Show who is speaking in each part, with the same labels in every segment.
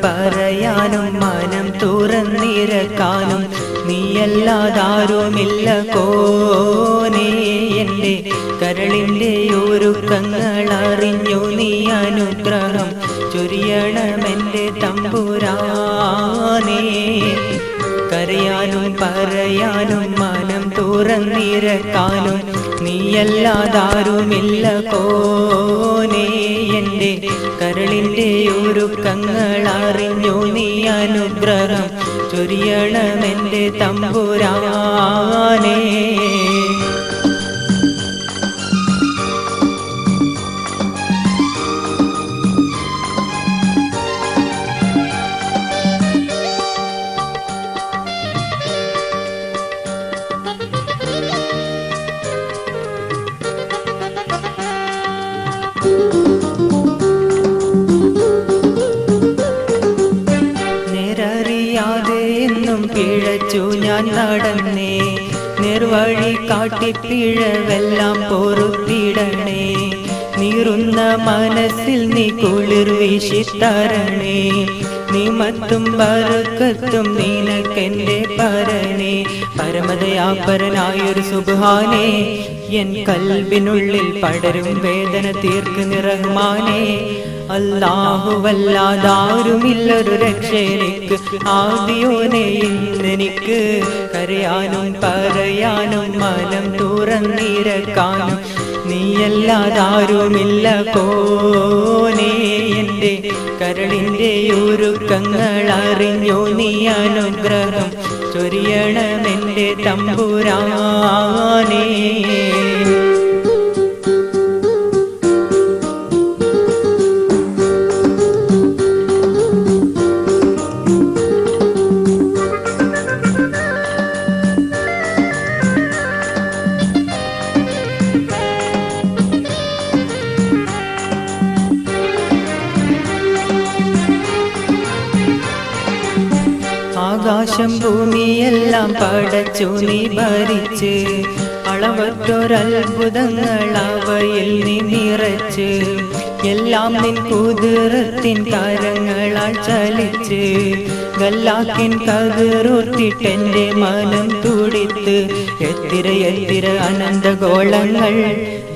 Speaker 1: പറയാനും മനം തുറന്നിരക്കാനും നീയല്ലാതാരുമില്ല കോനേ. എൻ്റെ കരളിൻ്റെ ഒരുക്കങ്ങൾ അറിഞ്ഞു നീ അനുഗ്രഹം ചൊരിയണമെൻ്റെ തമ്പുരാനേ. കരയാനും പറയാനും മനം തുറന്നിരക്കാനും നീയല്ലാതാരുമില്ല കോനേ. എൻ്റെ കരളിൻ്റെ ഒരുക്കങ്ങൾ അറിഞ്ഞു നീ അനുഗ്രഹം ചൊരിയണമെൻ്റെ തമ്പുരാനേ. എന്നും പിഴച്ചു ഞാൻ നടന്നേ, നിർവഴി കാട്ടിപ്പിഴവെല്ലാം പൊറുത്തിടണേ. നീറുന്ന മനസ്സിൽ നീ കുളിർ വീശിത്തരണേ. നീ മത്തും ബർക്കത്തും നിനക്കെന്റെ പരനേ. പരമദയാപരനായൊരു സുബ്ഹാനേ, എൻ കൽബിനുള്ളിൽ പടരും വേദന തീർക്കുന്ന റഹ്മാനേ. അല്ലാഹുവല്ലാതാരുമില്ലൊരു രക്ഷയെനിക്ക്, ആദിയോനെ ഇന്നെനിക്ക് കരയാനും പറയാനും മനം തുറന്നിരക്കാനും നീയല്ലാതാരുമില്ല കോനേ. എൻ്റെ കരളിൻ്റെ ഒരുക്കങ്ങൾ അറിഞ്ഞു നീ അനുഗ്രഹം ചൊരിയണമെൻ്റെ തമ്പുരാനേ. ആകാശം ഭൂമിയെല്ലാം പടച്ചു നീ ഭരിച്ച്, അളവറ്റൊരത്ഭുതങ്ങൾ അവയിൽ നീ നിറച്ച്. എല്ലാം നിൻ കുതിരത്തിൻ കരങ്ങളാൽ ചലിച്ച്, ഗല്ലാക്കിൻ കതിറുത്തിട്ടെൻ്റെ മനം തുടിത്ത്. എത്തിര അനന്തഗോളങ്ങൾ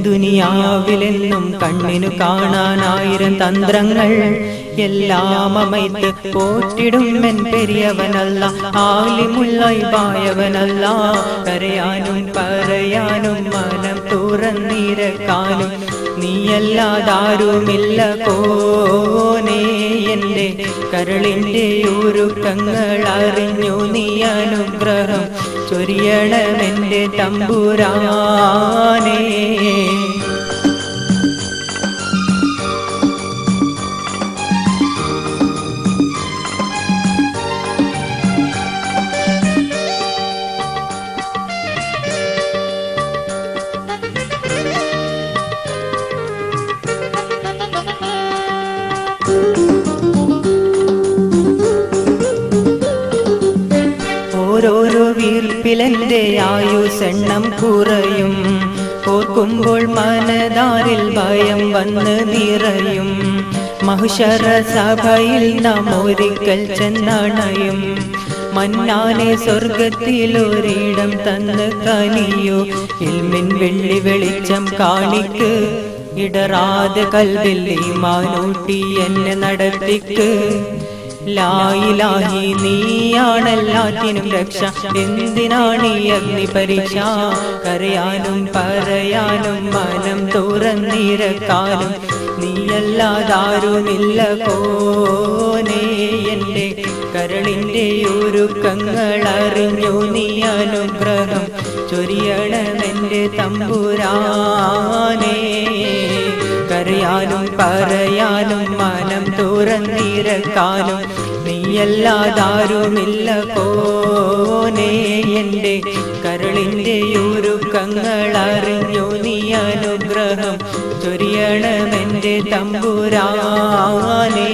Speaker 1: ദുനിയാവിലെന്നും കണ്ണിനു കാണാനായിരം തന്ത്രങ്ങൾ. എല്ലാം അമൈത്ത് പോറ്റിടും എൻ പെരിയവനല്ല, ആലിമുള്ളായവനല്ല. കരയാനും പറയാനും മനം തുറന്നിരക്കാനും നീയല്ലാതാരുമില്ല കോനേ. എൻ്റെ കരളിൻ്റെ ഒരുക്കങ്ങൾ അറിഞ്ഞു നീ അനുഗ്രഹം ചൊരിയണമെൻ്റെ തമ്പുരാനേ. ഓരോരോ വീർപ്പിലെൻ്റെ ആയുസെണ്ണം കുറയും, ഓർക്കുമ്പോൾ മനതാരിൽ ഭയം വന്ന് നിറയും. മഹ്ശറ സഭയിൽ നാം ഒരിക്കൽ ചെന്നണയും, മന്നാനെ സ്വർഗത്തിലൊരിടം തന്ന് കനിയോ. ഇൽമിൻ വെള്ളി വെളിച്ചം കാണിക്ക്, ഇടറാതെ കൽബിൽ ഈമാനൂട്ടി എന്നെ നടത്തിക്ക്. ലായിലാഹി നീയാണെല്ലാത്തിനും രക്ഷ, എന്തിനാണീ അഗ്നി പരീക്ഷ. കരയാനും പറയാനും മനം തുറന്നിരക്കാനും നീയല്ലാതാരുമില്ല കോനേ. എൻ്റെ കരളിൻ്റെ ഒരുക്കങ്ങൾ അറിഞ്ഞു നീ അനുഗ്രഹം ചൊരിയണമെൻ്റെ തമ്പുരാനേ. കരയാനും പറയാനും മനം തുറന്നിരക്കാനും നീയല്ലാതാരുമില്ല കോനേ എൻ്റെ കരളിൻ്റെ ഒരുക്കങ്ങൾ അറിഞ്ഞു നീ അനുഗ്രഹം ചൊരിയണമെൻ്റെ തമ്പുരാനേ